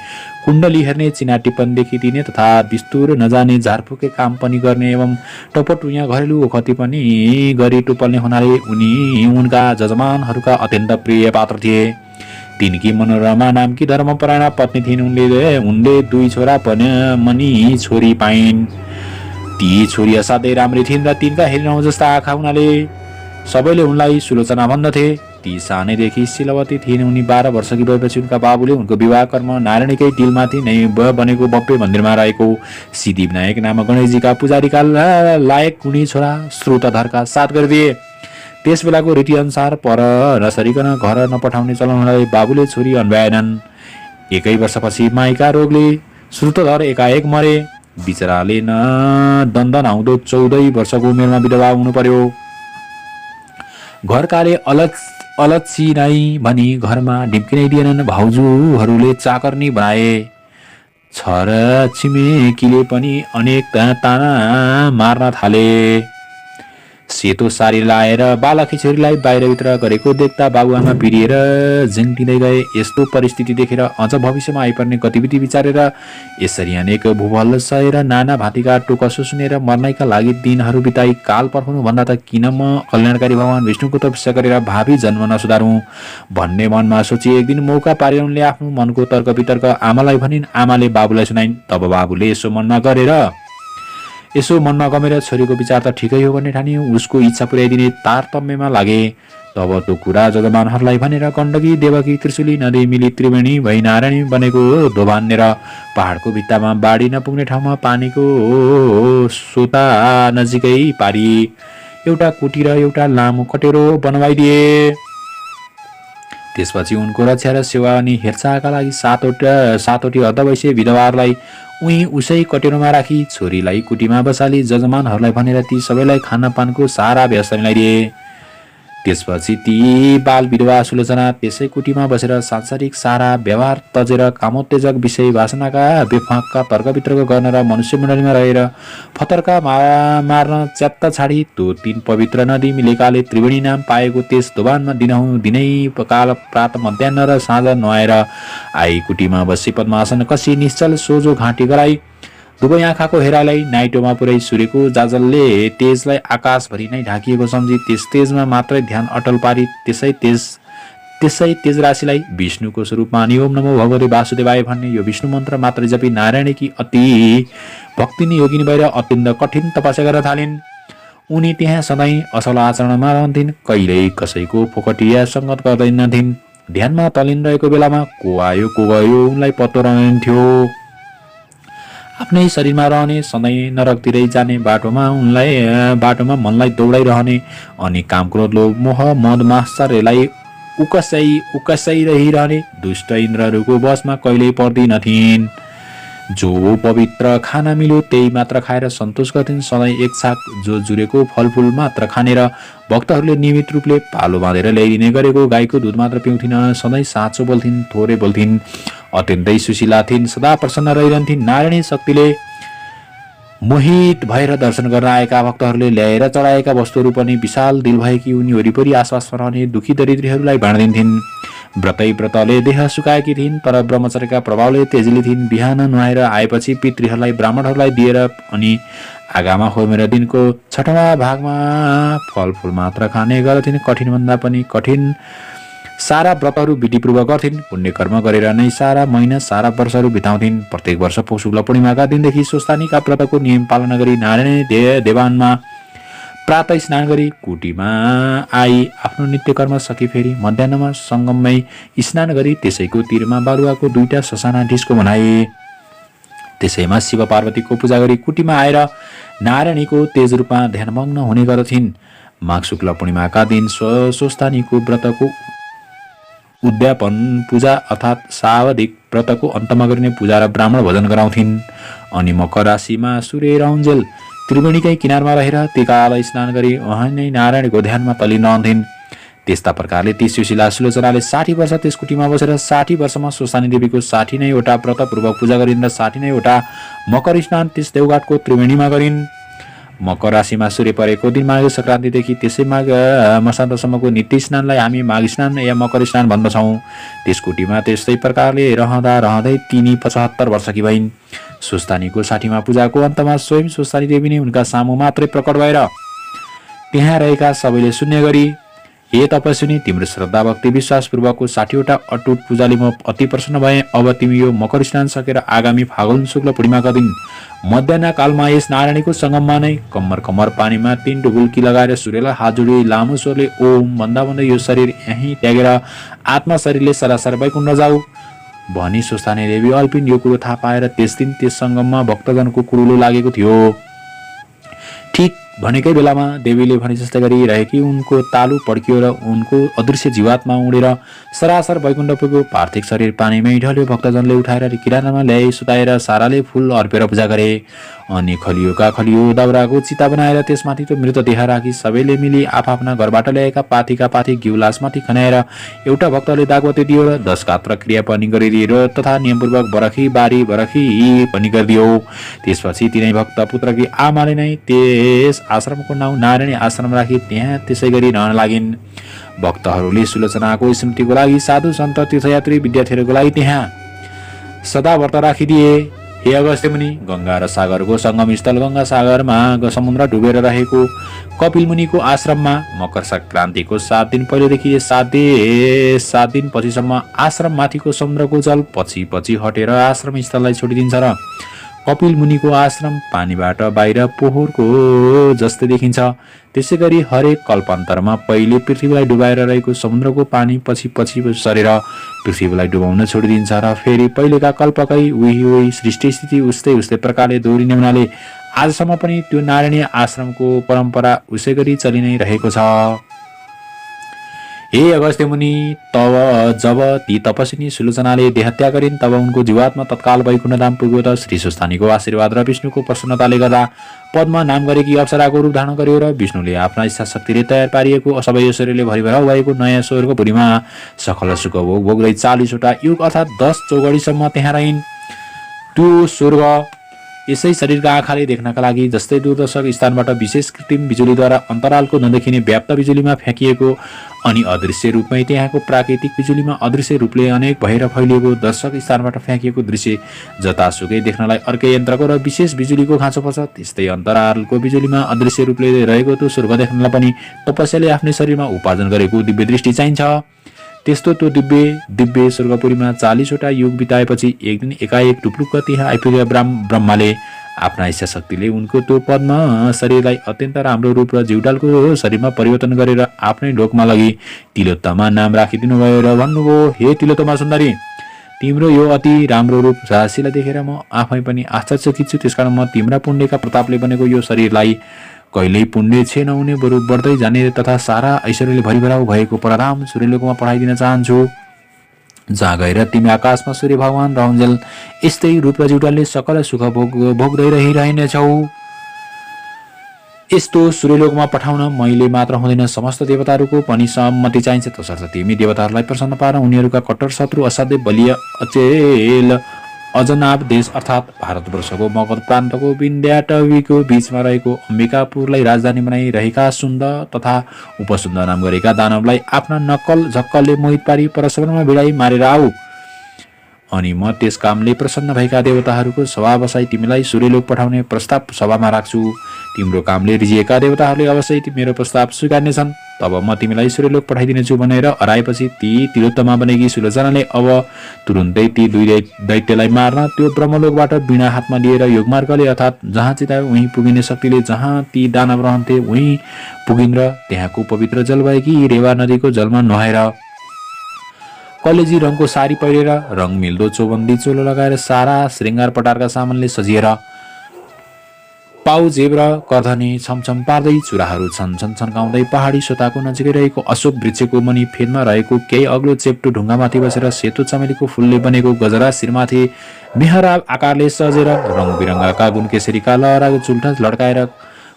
S1: कुण्डली हेर्ने, चिना टिप्पण देखिदिने तथा बिस्तुर नजाने झारफुके काम पनि गर्ने एवं टपटुइया घरेलु ओखती पनि गरी टुपल्ने हुनाले उनी उनका जजमानहरूका अत्यन्त प्रिय पात्र थिए। तिनकी मनोरमा नामकी धर्मपरायण पत्नी थिइन्। उनले 2 छोरा पनि छोरी पाइन्। ती छोरी असाध्यै राम्री थिइन् र तिनका हेरिरहँ जस्ता आँखा हुनाले सबैले उनलाई सुलोचना भन्दथे। ती सानैदेखि शीलवती थिइन्। उनी 12 वर्षकी भएपछि उनका बाबुले उनको विवाह कर्म नारायणकै टिलमाथि नै बनेको भव्य मन्दिरमा रहेको सिद्धिविनायक नामक गणेशजीका पुजारीका लायक गुणी छोरा श्रोताधरका साथ गरिदिए। त्यस बेलाको रीतिअनुसार पर नसरिकन घर नपठाउने चलन हुनाले बाबुले छोरी अन्भ्याएनन्। 1 वर्षपछि माइका रोगले श्रोताधर एकाएक मरे। बिचराले न दन्दन आउँदो 14 वर्षको उमेरमा विधवा हुनु पर्यो। घरकाले अलच्छी नै भनी घरमा ढिम्किनै दिएनन्। भाउजूहरूले चाकर्नी बनाए। छर छिमेकीले पनि अनेक ताना मार्न थाले। सेतो सारी लाएर बालकी छोरीलाई बाहिरभित्र गरेको देख्दा बाबुआमा पिरिएर झिङ्टिँदै गए। यस्तो परिस्थिति देखेर अझ भविष्यमा आइपर्ने गतिविधि विचारेर यसरी अनेक भूभल सहेर नाना भाँतीका टोकसो सुनेर मर्नैका लागि दिनहरू बिताई काल पर्खनु भन्दा त किन म कल्याणकारी भगवान विष्णुको तपस्या गरेर भावी जन्म नसुधारौँ भन्ने मनमा सोची एक दिन मौका पारेर उनले आफ्नो मनको तर्क वितर्क आमालाई भनिन्। आमाले बाबुलाई सुनाइन्। तब बाबुले यसो मनमा गमेर छोरीको विचार त ठिकै हो भन्ने ठानी उसको इच्छा पुर्याइदिने तारतम्यमा लागे। तब त्यो कुरा जजमानहरूलाई भनेर गण्डकी, देवकी, त्रिशुली नदी मिली त्रिवेणी भई नारायणी बनेको दोभान्नेर पहाडको भित्तामा बाढी नपुग्ने ठाउँमा पानीको सोता नजिकै पारी एउटा कुटी र एउटा लामो कटेरो बनवाइदिए। त्यसपछि उनको रक्षा र सेवा अनि हेरचाहका लागि 7वटी अर्धवैश्य विधवाहरूलाई उसै कटेरोमा राखी छोरीलाई कुटीमा बसाली। जजमानहरूलाई भनेर ती सबैलाई खानपानको सारा व्यवस्था मिलाइदिए। त्यसपछि ती बाल विधवा सुलोचना त्यसै कुटीमा बसेर सांसारिक सारा व्यवहार तजेर कामोत्तेजक विषय वासनाका बेफाकका तर्क वितर्क गर्न र मनुष्य मण्डलीमा रहेर फतर्का मार्न च्यात्त छाडी त्यो 3 पवित्र नदी मिलेकाले त्रिवेणी नाम पाएको त्यस दोभानमा दिनै काल प्रात मध्याह्न र साँझ नुहाएर आई कुटीमा बसी पद्मासन कसी निश्चल सोझो घाँटी गराई दुवै आँखाको हेरालाई नाइटोमा पुरै सूर्यको जाजलले तेजलाई आकाशभरि नै ढाकिएको सम्झी त्यस तेजमा मात्रै ध्यान अटल पारी त्यसै तेज राशिलाई विष्णुको स्वरूपमा अनि ओम नमो भगवते वासुदेवाय भन्ने यो विष्णु मन्त्र मात्रै जपी नारायणकी अति भक्तिनी योगिनी भएर अत्यन्त कठिन तपस्या गर्न थालिन्। उनी त्यहाँ सधैँ असल आचरणमा रहन्थिन्। कहिल्यै कसैको फोकटिया सङ्गत गर्दैनथिन्। ध्यानमा तलिन रहेको बेलामा को आयो को गयो उनलाई पत्तो रहन्थ्यो। आफ्नै शरीरमा रहने, सधैँ नरकतिरै जाने, बाटोमा मनलाई दौडाइरहने अनि काम क्रोध लोभ मोह मद मात्सर्यलाई उकसाइ रहिरहने दुष्ट इन्द्रहरूको बसमा कहिल्यै पर्दिनथिन्। जो पवित्र खाना मिल्यो त्यही मात्र खाएर सन्तोष गर्थिन्। सधैँ एक छाक जो जुरेको फलफुल मात्र खाने र भक्तहरूले नियमित रूपले पालो बाँधेर ल्याइदिने गरेको गाईको दुध मात्र पिउँथिन्। सधैँ साँचो बोल्थिन्, थोरै बोल्थिन्, अत्यन्तै सुशीला थिइन्, सदा प्रसन्न रहिरहन्थिन्। नारायणी शक्तिले मोहित भएर दर्शन गर्न आएका भक्तहरूले ल्याएर चढाएका वस्तुहरू पनि विशाल दिल भएकी उनी वरिपरि आसपासमा रहने दुखी दरिद्रीहरूलाई बाँडिदिन्थिन्। व्रतले देह सुकाएकी थिइन् तर ब्रह्मचर्यका प्रभावले तेजिली थिइन्। बिहान नुहाएर आएपछि पितृहरूलाई ब्राह्मणहरूलाई दिएर अनि आगामा होमेर दिनको 6वाँ भागमा फलफुल मात्र खाने गर्थिन्। कठिनभन्दा पनि कठिन सारा व्रतहरू विधिपूर्वक गर्थिन्। पुण्य कर्म गरेर नै सारा महिना सारा वर्षहरू बिताउँथिन्। प्रत्येक वर्ष पौष शुक्ल पूर्णिमाका दिनदेखि स्वस्थानीका व्रतको नियम पालना गरी नारायणी देवानमा प्रातः स्नान गरी कुटीमा आई आफ्नो नित्य कर्म सकि फेरि मध्याह्नमा सङ्गममै स्नान गरी त्यसैको तीरमा बालुवाको 2टा ससाना ढिस्को बनाए। त्यसैमा शिव पार्वतीको पूजा गरी कुटीमा आएर नारायणीको तेज रूपमा ध्यानमग्न हुने गर्दथिन्। माघ शुक्ल पूर्णिमाका दिन स्वस्थानीको व्रतको उद्यापन पूजा अर्थात् सावधिक व्रतको अन्तमा गरिने पूजा र ब्राह्मण भोजन गराउँथिन्। अनि मकर राशिमा सूर्य रहन्जेल त्रिवेणीकै किनारमा रहेर टिकालाई स्नान गरी उहाँ नै नारायणको ध्यानमा तल्लिरहन्थिन्। त्यस्ता प्रकारले ती सुशीला सुलोचनाले 60 वर्ष त्यस कुटीमा बसेर 60 वर्षमा स्वस्तानी देवीको 60 नैवटा व्रतपूर्वक पूजा गरिन् र 60 नैवटा मकर स्नान त्यस देवघाटको त्रिवेणीमा गरिन्। मकर राशिमा सूर्य परेको दिन माघ सङ्क्रान्तिदेखि त्यसै माघ मसान्तसम्मको नित्य स्नानलाई हामी माघ स्नान या मकर स्नान भन्दछौँ। त्यस कुटीमा त्यस्तै प्रकारले रहँदा रहँदै तिनी 75 वर्षकी भइन्। स्वस्तानीको 60मा पूजाको अन्तमा स्वयं स्वस्तानी देवी नै उनका सामु मात्रै प्रकट भएर त्यहाँ रहेका सबैले सुन्ने गरी, हे तपस्विनी, तिम्रो श्रद्धा भक्ति विश्वासपूर्वकको 60वटा अटुट पूजाले म अति प्रसन्न भएँ। अब तिमी यो मकर स्नान सकेर आगामी फागुन शुक्ल पूर्णिमाका दिन मध्याह्न कालमा यस नारायणीको सङ्गममा नै कम्मर कम्मर पानीमा 3 डुबुल्की लगाएर सूर्यलाई हात जोडी लामो स्वरले ओम भन्दा भन्दै यो शरीर यहीँ त्यागेर आत्मा शरीरले सरासर वैकुण्ठ जाऊ भनी स्वस्तानी देवी अल्पिन यो कुरो थाहा पाएर त्यस दिन त्यस सङ्गममा भक्तजनको कुरुलो लागेको थियो। ठिक भनेकै बेलामा देवीले भने जस्तै गरी रहेकी उनको तालु पड्कियो र उनको अदृश्य जीवात्मा उडेर सरासर वैकुण्ठ पुग्यो। पार्थिव शरीर पानीमै ढल्यो। भक्तजनले उठाएर किरानामा ल्याई सुताएर साराले फूल अर्पेर पूजा गरे। अनि खलियो दाउराको चिता बनाएर त्यसमाथि त्यो मृतदेह राखी सबैले मिली आफ्ना घरबाट ल्याएका पाथीका पाथी घिउलासमाथि खनाएर एउटा भक्तले दागवती दियो र 10 गात्र क्रिया पनि गरिदियो तथा नियमपूर्वक बरखी बारी बरखी पनि गरिदियो। त्यसपछि तिनै भक्त पुत्रकी आमाले नै त्यस आश्रमको नाउँ नारायणी आश्रम राखी त्यहाँ त्यसै गरी रहन लागिन्। भक्तहरूले सुलोचनाको स्मृतिको लागि साधु सन्त तीर्थयात्री विद्यार्थीहरूको लागि त्यहाँ सदा व्रत राखिदिए। हे अगस्त्य मुनि, गंगा र सागरको सङ्गम स्थल गंगा सागरमा समुद्र डुबेर रहेको कपिल मुनिको आश्रममा मकर सङ्क्रान्तिको 7 दिन पहिलेदेखि 7 दिन पछिसम्म आश्रम माथिको समुद्रको जल पछि पछि हटेर आश्रम स्थललाई छोडिदिन्छ र कपिल मुनिको आश्रम पानीबाट बाहिर पोहोरको जस्तै देखिन्छ। त्यसै गरी हरेक कल्पान्तरमा पहिले पृथ्वीलाई डुबाएर रहेको समुद्रको पानी पछि पछि सरेर पृथ्वीलाई डुबाउन छोडिदिन्छ र फेरि पहिलेका कल्पकै उही सृष्टि स्थिति उस्तै प्रकारले दोहोरिने हुनाले आजसम्म पनि त्यो नारायणी आश्रमको परम्परा उसै गरी चलि नै रहेको छ। हे अगस्त्य मुनि, तब जब ती तपस्विनी सुलोचनाले देहत्याग गरिन् तब उनको जीवात्मा तत्काल वैकुण्ठ धाम पुग्यो त श्री सुस्तानीको आशीर्वाद र विष्णुको प्रसन्नताले गर्दा पद्म नाम गरेकी अप्सराको रूप धारण गर्यो र विष्णुले आफ्ना इच्छा शक्तिले तयार पारिएको सबै ऐश्वर्यले भरिभराउ भएको नयाँ स्वर्ग पुरीमा सकल सुख भोग भोग्दै 40वटा युग अर्थात् 10 चौगडीसम्म त्यहाँ रहिन्। त्यो स्वर्ग यसै शरीरका आँखाले देख्नका लागि जस्तै दूरदर्शक स्थानबाट विशेष कृत्रिम बिजुलीद्वारा अन्तरालको नदेखिने व्याप्त बिजुलीमा फ्याँकिएको अनि अदृश्य रूपमै त्यहाँको प्राकृतिक बिजुलीमा अदृश्य रूपले अनेक भएर फैलिएको दर्शक स्थानबाट फ्याँकिएको दृश्य जतासुकै देख्नलाई अर्कै यन्त्रको र विशेष बिजुलीको खाँचो पर्छ। त्यस्तै अन्तरालको बिजुलीमा अदृश्य रूपले रहेको त्यो स्वर्ग देख्नलाई पनि तपस्याले आफ्नै शरीरमा उपार्जन गरेको दिव्य दृष्टि चाहिन्छ। त्यस्तो त्यो दिव्य स्वर्गपुरीमा 40वटा युग बिताएपछि एक दिन एकाएक टुप्लुक्क त्यहाँ आइपुगेका ब्रह्माले आफ्ना इच्छा शक्तिले उनको त्यो पद्म शरीरलाई अत्यन्त राम्रो रूप र जिउडालको शरीरमा परिवर्तन गरेर आफ्नै लोकमा लगी तिलोत्तमा नाम राखिदिनु भयो र भन्नुभयो, हे तिलोत्तमा सुन्दरी, तिम्रो यो अति राम्रो रूप राशिलाई देखेर म आफै पनि आश्चर्यचकित छु। त्यसकारण म तिम्रा पुण्यका प्रतापले बनेको यो शरीरलाई कहिल्यै पुण्य क्षय नहुने बरु बढ्दै जाने तथा सारा ऐश्वर्यले भरिभराउ भएको परधाम सूर्यलोकमा पठाइदिन चाहन्छु, जहाँ गएर तिमी आकाशमा सूर्य भगवान रहन्जेल यस्तै रूप र जिउडालले सकल सुख भोग्दै रहिरहेनेछौ। यस्तो सूर्यलोकमा पठाउन मैले मात्र हुँदैन, समस्त देवताहरूको पनि सम्मति चाहिन्छ। तसर्थ तिमी देवताहरूलाई प्रसन्न पार उनीहरूका कट्टर शत्रु असाध्य बलिय अचेल अजनाब देश अर्थात् भारतवर्षको मगध प्रान्तको विन्ध्याटवीको बीचमा रहेको अम्बिकापुरलाई राजधानी बनाई रहेका सुन्द तथा उपसुन्द नाम गरेका दानवलाई आफ्ना नक्कल झक्कलले मोहित पारी परस्परमा भिडाई मारेर आऊ। अनि म त्यस कामले प्रसन्न भएका देवताहरूको सभा बसाई तिमीलाई सूर्यलोक पठाउने प्रस्ताव सभामा राख्छु। तिम्रो कामले रिझिएका देवताहरूले अवश्य मेरो प्रस्ताव स्वीकार्नेछन्। तब म तिमीलाई सूर्यलोक पठाइदिनेछु भनेर हराएपछि ती तिलोत्तमा बनेकी सुलोचनाले अब तुरुन्तै ती 2 दैत्यलाई मार्न त्यो ब्रह्मलोकबाट बिना हातमा लिएर योगमार्गले अर्थात् जहाँ चितायो उहीँ पुगिने शक्तिले जहाँ ती दानव रहन्थे उहीँ पुगिन् र त्यहाँको पवित्र जल भएकी रेवा नदीको जलमा नुहाएर कलेजी रङको साडी पहिरेर रङ मिल्दो चौबन्दी चोलो लगाएर सारा श्रृङ्गार पटारका सामानले सजिएर पाउ जेब्र कर्धने छमछम पार्दै चुराहरू छन् छन् छन्काउँदै पहाडी सोताको नजिकै रहेको अशोक वृक्षको मुनि फेदमा रहेको केही अग्लो चेप्टो ढुङ्गामाथि बसेर सेतो चमेलीको फुलले बनेको गजरा शिरमाथि मेहराब आकारले सजेर रङबिरङ्गका गुणकेसरीका लहराको चुल्ठा लड्काएर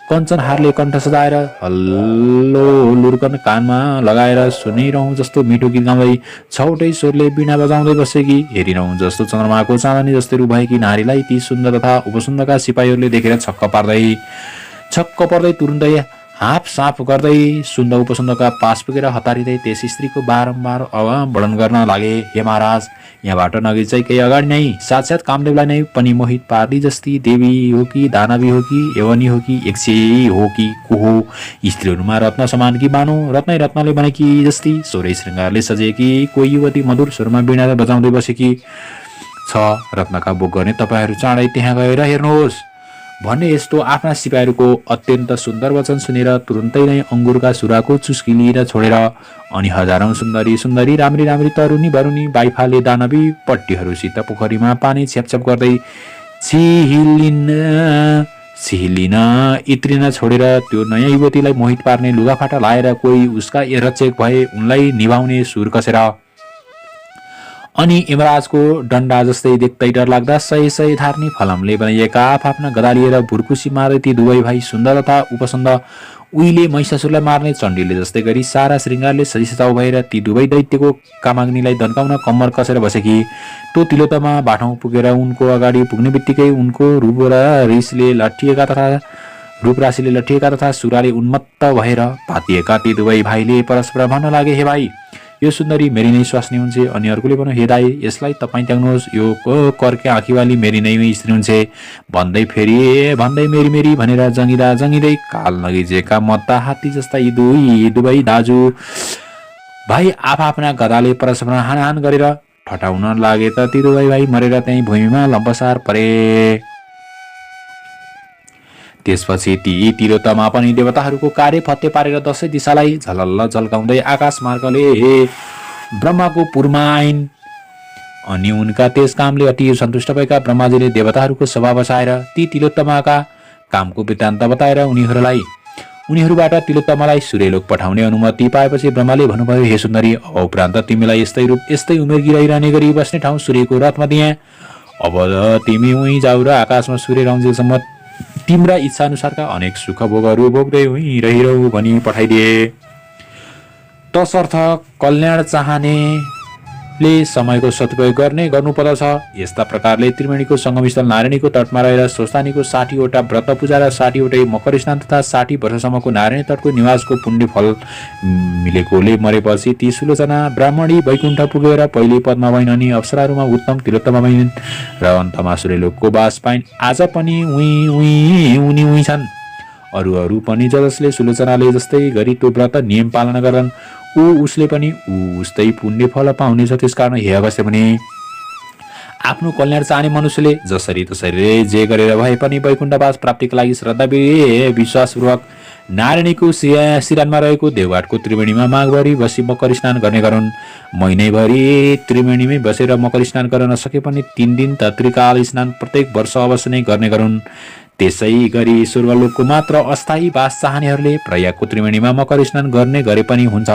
S1: कञ्चन हारले कण्ठ सजाएर हल्लो लुर्कन कानमा लगाएर सुनिरहँ जस्तो मिठो गीत गाउँदै छौटै स्वरले बिना बजाउँदै बसेकी हेरिरहँ जस्तो चन्द्रमाको चाँदनी जस्तै रु भएकी नारीलाई ती सुन्दर तथा उपसुन्दरका सिपाहीहरूले देखेर छक्क पर्दै तुरुन्तै हाफ साफ गर्दै सुन्द उपसुन्दका पास पुगेर हतारिँदै त्यस स्त्रीको बारम्बार वर्णन गर्न लागे। हे महाराज, यहाँबाट नगरी चाहिँ केही अगाडि नै साक्षात् कामदेवलाई नै पनि मोहित पार्दी जस्ती देवी हो कि दानवी हो कि यवनी हो कि यक्षी हो कि को हो, स्त्रीहरूमा रत्न समान कि बानो रत्नै रत्नले बनेकी जस्ती सोह्रै श्रृङ्गारले सजिएकी कोही युवती मधुर स्वरमा बिना बजाउँदै बसेकी छ। रत्नका बोक गर्ने तपाईँहरू चाँडै त्यहाँ गएर हेर्नुहोस् भन्ने यस्तो आफ्ना सिपाहीहरूको अत्यन्त सुन्दर वचन सुनेर तुरुन्तै नै अङ्गुरका सुराको चुस्की लिएर छोडेर अनि हजारौं सुन्दरी सुन्दरी राम्री राम्री तरुनी बरुनी बाइफाले दानवी पट्टीहरूसित पोखरीमा पानी छ्यापछ्याप गर्दै छिहिलिन इत्रिन छोडेर त्यो नयाँ युवतीलाई मोहित पार्ने लुगाफाटा लाएर कोही उसका रक्षक भए उनलाई निभाउने सुर कसेर अनि यमराजको डन्डा जस्तै देख्दै डर लाग्दा सही सही धार्नी फलमले बनाइएका आफ्ना गदा लिएर भुर्कुसी मार्दै ती दुवै भाइ सुन्दर तथा उपसन्द उहिले महिषासुरलाई मार्ने चण्डीले जस्तै गरी सारा श्रृङ्गारले सजिसजाउ भएर ती दुवै दैत्यको कामाग्नीलाई दन्काउन कम्मर कसेर बसेकी। त्यो तिलोत्तमा बाटो पुगेर उनको अगाडि पुग्ने बित्तिकै उनको रूपराशिले लट्ठिएका तथा सुराले उन्मत्त भएर पातिएका ती दुवै भाइले परस्पर भन्न लागे, हे भाइ, यो सुन्दरी मेरी नै स्वास्नी हुन्छ। अनि अर्कोले भन्यो, हे दाई, यसलाई तपाईँ त्याग्नुहोस्, यो कर्के आँखीवाली मेरी नै स्त्री हुन्छ। भन्दै मेरी मेरी भनेर जङ्गिँदै काल नगिजेका मत्ता हात्ती जस्ता यी दुवै दाजु भाइ आफ्ना गदाले परस्पर हानहान गरेर ठटाउन लागे त ती दुवै भाइ मरेर त्यही भूमिमा लम्पसार परे। त्यसपछि ती तिलोत्तमा पनि देवताहरूको कार्य फत्ते पारेर दशै दिशालाई झलल्ल झल्काउँदै आकाश मार्गले ब्रह्माको पुरमा आइन्। अनि उनका त्यस कामले अति सन्तुष्ट भएका ब्रह्माजीले देवताहरूको सभा बसाएर ती तिलोत्तमाका कामको वृत्तान्त बताएर उनीहरूबाट तिलोत्तमालाई सूर्यलोक पठाउने अनुमति पाएपछि ब्रह्माले भन्नुभयो, हे सुन्दरी, अब उपरान्त तिमीलाई यस्तै रूप यस्तै उमेर गिराइरहने गरी बस्ने ठाउँ सूर्यको रथमा दिए। अब तिमी उहीँ जाऊ र आकाशमा सूर्य रन्जेलसम्म तिम्रा इच्छा अनुसारका अनेक सुख भोगहरू भोग्दै रहिरहु भनी पठाइदिए। तसर्थ कल्याण चाहनेले समयको सदुपयोग गर्नुपर्दछ। यस्ता प्रकारले त्रिवेणीको सङ्गमस्थल नारायणीको तटमा रहेर स्वस्थानीको 60वटा व्रत पूजा र 60वटै मकर स्नान तथा 60 वर्षसम्मको नारायणी तटको निवासको पुण्य फल मिलेकोले मरेपछि ती सुलोचना ब्राह्मणी वैकुण्ठ पुगेर पहिले पद्मा भइन्, अनि अप्सराहरूमा उत्तम तिलोत्तमा भइन् र अन्तमा सूर्यलोकको बास पाइन्। आज पनि उनी छन्। अरू पनि जसले सुलोचनाले जस्तै गरी त्यो व्रत नियम पालना गर्छन् उसले पनि उस्तै पुण्य फल पाउनेछ। त्यसकारण हे अगस्त्य मुनि, आफ्नो कल्याण चाहने मनुष्यले जसरी तसरी जे गरेर भए पनि वैकुण्ठवास प्राप्तिका लागि श्रद्धा विश्वासपूर्वक नारायणीको शिरानमा रहेको देवघाटको त्रिवेणीमा माघभरि बसी मकर स्नान गर्ने गरून्। महिनैभरि त्रिवेणीमै बसेर मकर स्नान गर्न नसके पनि 3 दिन तत्रिकाल स्नान प्रत्येक वर्ष अवश्य नै गर्ने गरून्। त्यसै गरी स्वर्गलोकको मात्र अस्थायी वास चाहनेहरूले प्रयागको त्रिवेणीमा मकर स्नान गर्ने गरे पनि हुन्छ।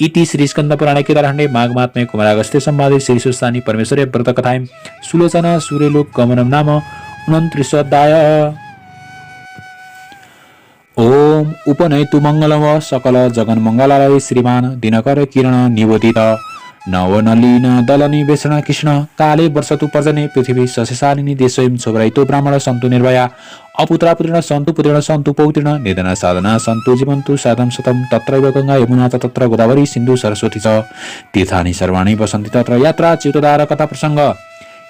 S1: इति श्री स्कन्द पुराणे केदारखण्डे माघमात्म्ये कुमारागस्त्य संवादे श्री सुस्तानी परमेश्वरे व्रत कथायां सुलोचना सूर्यलोक गमनम नाम 29 अध्याय। ओम उपनयतु मंगलम सकल जगन मंगलालय श्रीमान दिनकर किरण निवोदित नवनलीन दलनी वेषण कृष्ण काले वर्षतु पर्जने पृथ्वी सस्यशालिनी देशयं छोभराइतो ब्राह्मण सन्तु निर्भया अपुत्रा पुत्रिण सन्तु पुत्रिण सन्तु पौत्रिण निधना साधना सन्तु जीवन्तु साधम शतम तत्रैव गंगा यमुना तत्र गोदावरी सिन्धु सरस्वती च तीर्थानि सर्वाणि वसन्ति तत्र यात्रा च्युतधार कथा प्रसंग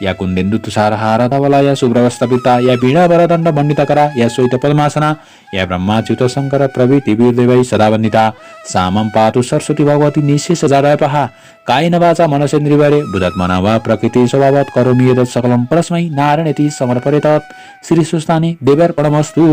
S1: या कुन्देन्दु तुषार हार धवला या शुभ्रवस्त्रपिता या वीणा वरदण्ड मण्डितकरा या श्वेत पद्मासना या ब्रह्माच्युत शंकर प्रभृति वीरदेवै सदा वन्दिता सामं पातु सरस्वती भगवती निशेष जादायपः कायेन वाचा मनसेन्द्रियैर् बुधात्मना वा प्रकृति स्वभावात् करोमि यत् सकलं परस्मै नारायणेति समर्पयेत् श्री सुस्तानि देवार्पणमस्तु।